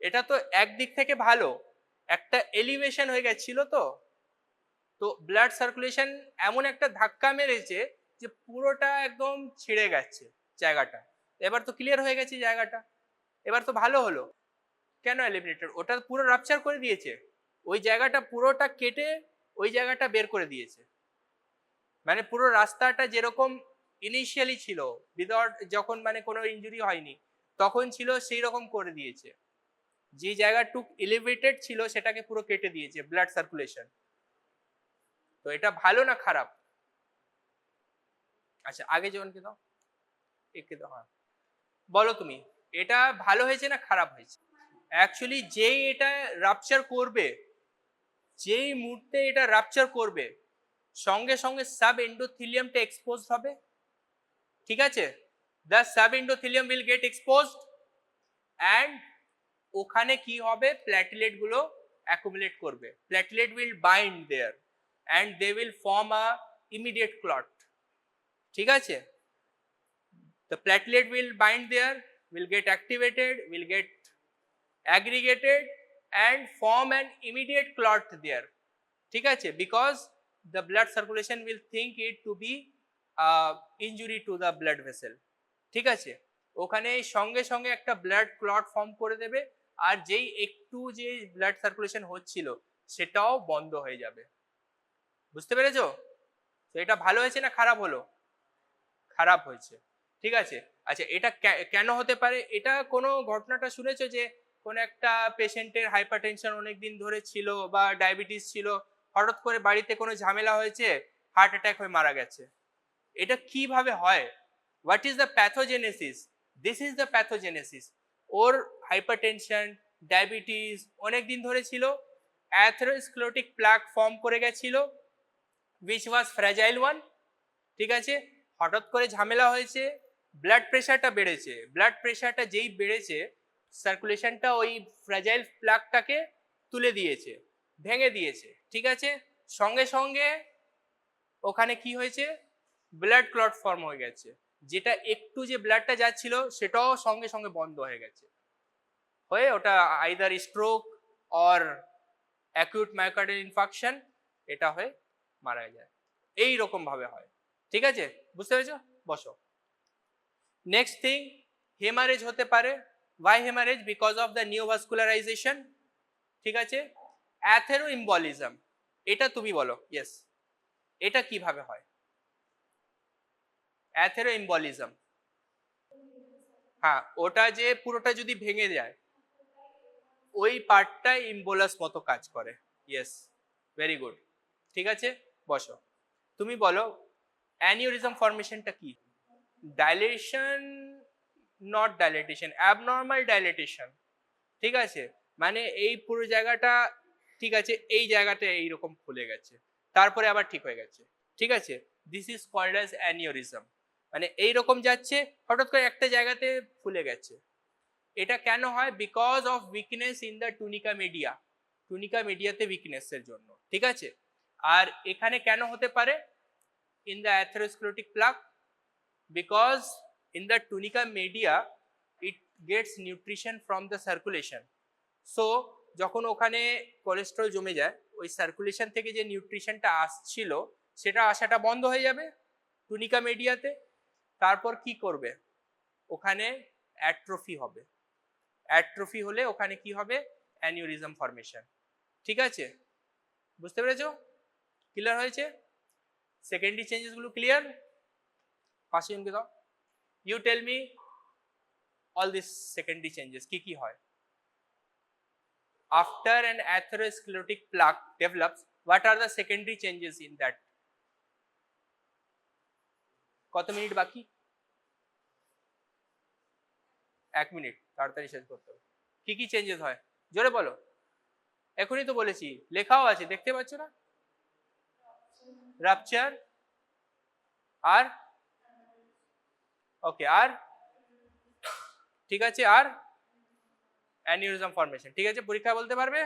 এটা তো একদিক থেকে ভালো, একটা এলিভেশন হয়ে গেছিল। তো ব্লাড সার্কুলেশন এমন একটা ধাক্কা মেরেছে যে পুরোটা একদম ছিঁড়ে গেছে জায়গাটা। এবার তো ক্লিয়ার হয়ে গেছে জায়গাটা, এবার তো ভালো হলো। কেন এলিমিনেটেড? ওটা পুরো রাপচার করে দিয়েছে, ওই জায়গাটা পুরোটা কেটে ওই জায়গাটা বের করে দিয়েছে। মানে পুরো রাস্তাটা যেরকম ইনিশিয়ালি ছিল, উইদাউট যখন মানে কোনো ইনজুরি হয়নি তখন ছিল, সেই রকম করে দিয়েছে। যে জায়গাটুক এলিভেটেড ছিল সেটাকে পুরো কেটে দিয়েছে ব্লাড সার্কুলেশন। তো এটা ভালো না খারাপ? আচ্ছা, আগে জনকে দাও, একে দাও। হ্যাঁ, বলো তুমি, এটা ভালো হয়েছে না খারাপ হয়েছে? অ্যাকচুয়ালি যেই এটা রাপচার করবে, যেই মুহূর্তে এটা রাপচার করবে, সঙ্গে সঙ্গে সাব এন্ডোথিলিয়ামটা এক্সপোজ হবে, ঠিক আছে? The sub endothelium will get exposed and ওখানে কি হবে? প্ল্যাটিলেট গুলো অ্যাকুমুলেট করবে, platelet will bind there and they will form a immediate clot, ঠিক আছে? The platelet will bind there, will get activated, will get aggregated and form an immediate clot there, ঠিক আছে? Because the blood circulation will think it to be injury to the blood vessel, ঠিক আছে? ওখানে সঙ্গে সঙ্গে একটা blood clot form করে দেবে, আর যেই একটু যে ব্লাড সার্কুলেশন হচ্ছিল সেটাও বন্ধ হয়ে যাবে। বুঝতে পেরেছো? তো এটা ভালো হয়েছে না খারাপ হলো? খারাপ হয়েছে, ঠিক আছে? আচ্ছা, এটা কেন হতে পারে? এটা কোনো ঘটনাটা শুনেছো যে কোনো একটা পেশেন্টের হাইপারটেনশন অনেকদিন ধরে ছিল বা ডায়াবেটিস ছিল, হঠাৎ করে বাড়িতে কোনো ঝামেলা হয়েছে, হার্ট অ্যাটাক হয়ে মারা গেছে? এটা কিভাবে হয়? What is the pathogenesis? This is the pathogenesis. Or hypertension, diabetes অনেকদিন ধরে ছিল, অ্যাথেরোস্ক্লেরোটিক প্লাক ফর্ম করে গেছিল, which was fragile one, ঠিক আছে? হঠাৎ করে ঝামেলা হয়েছে, ব্লাড প্রেশারটা বেড়েছে, ব্লাড প্রেশারটা যেই বেড়েছে সার্কুলেশনটা ওই ফ্র্যাজাইল প্লাগটাকে তুলে দিয়েছে, ভেঙে দিয়েছে, ঠিক আছে। সঙ্গে সঙ্গে ওখানে কি হয়েছে, ব্লাড ক্লট ফর্ম হয়ে গেছে, যেটা একটু যে ব্লাডটা যাচ্ছিল সেটাও সঙ্গে সঙ্গে বন্ধ হয়ে গেছে, হয়ে ওটা either stroke or acute myocardial infarction এটা হয়ে মারা যায়। এই রকম ভাবে হয়, ঠিক আছে, বুঝতে পেরেছো? বসো। নেক্সট থিং, হেমারেজ হতে পারে। Why haemorrhage? Because of the neovascularisation, ঠিক আছে। অ্যাথেরোএম্বলিজম, এটা তুমি বলো। ইয়েস, এটা কিভাবে হয়? অ্যাথেরোএম্বলিজম, হ্যাঁ, ওটা যে পুরোটা যদি ভেঙে যায় ওই পার্টটাই ইম্বোলাস মতো কাজ করে। ইয়েস, ভেরি গুড, ঠিক আছে, বসো। তুমি বলো অ্যানিউরিজম ফর্মেশনটা কি? Dilation, not dilatation, abnormal dilatation, ঠিক আছে। মানে এই পুরো জায়গাটা, ঠিক আছে, এই জায়গাটা এইরকম ফুলে গেছে, তারপরে আবার ঠিক হয়ে গেছে, ঠিক আছে। This is called as aneurysm. মানে এইরকম যাচ্ছে, হঠাৎ করে একটা জায়গাতে ফুলে গেছে। এটা কেন হয়? Because of weakness in the tunica media, tunica মিডিয়াতে উইকনেসের জন্য, ঠিক আছে। আর এখানে কেন হতে পারে? In the atherosclerotic plug, because in the tunica media it gets nutrition from the circulation. so যখন ওখানে কোলেস্টেরল জমে যায়, ওই সার্কুলেশন থেকে যে নিউট্রিশনটা আসছিল সেটা আসাটা বন্ধ হয়ে যাবে টুনিকা মিডিয়াতে। তারপর কি করবে? ওখানে অ্যাট্রফি হবে, অ্যাট্রফি হলে ওখানে কি হবে? অ্যানিউরিজম ফর্মেশন, ঠিক আছে, বুঝতে পেরেছো? ক্লিয়ার হয়েছে? সেকেন্ডারি চেঞ্জেস গুলো ক্লিয়ার? পাশে জনকে দাও। You tell me all these secondary changes কি কি হয় after an atherosclerotic plaque develops? What are the secondary changes in that? কত মিনিট বাকি? 1 মিনিট, তাড়াতাড়ি শেষ করতে হবে। কি কি চেঞ্জেস হয় জোরে বলো। এখনই তো বলেছি, লেখাও আছে, দেখতে পাচ্ছ না? রাপচার, আর ওকে, আর ঠিক আছে, আর অ্যানিউরিজম ফর্মেশন, ঠিক আছে। পরীক্ষা বলতে পারবে?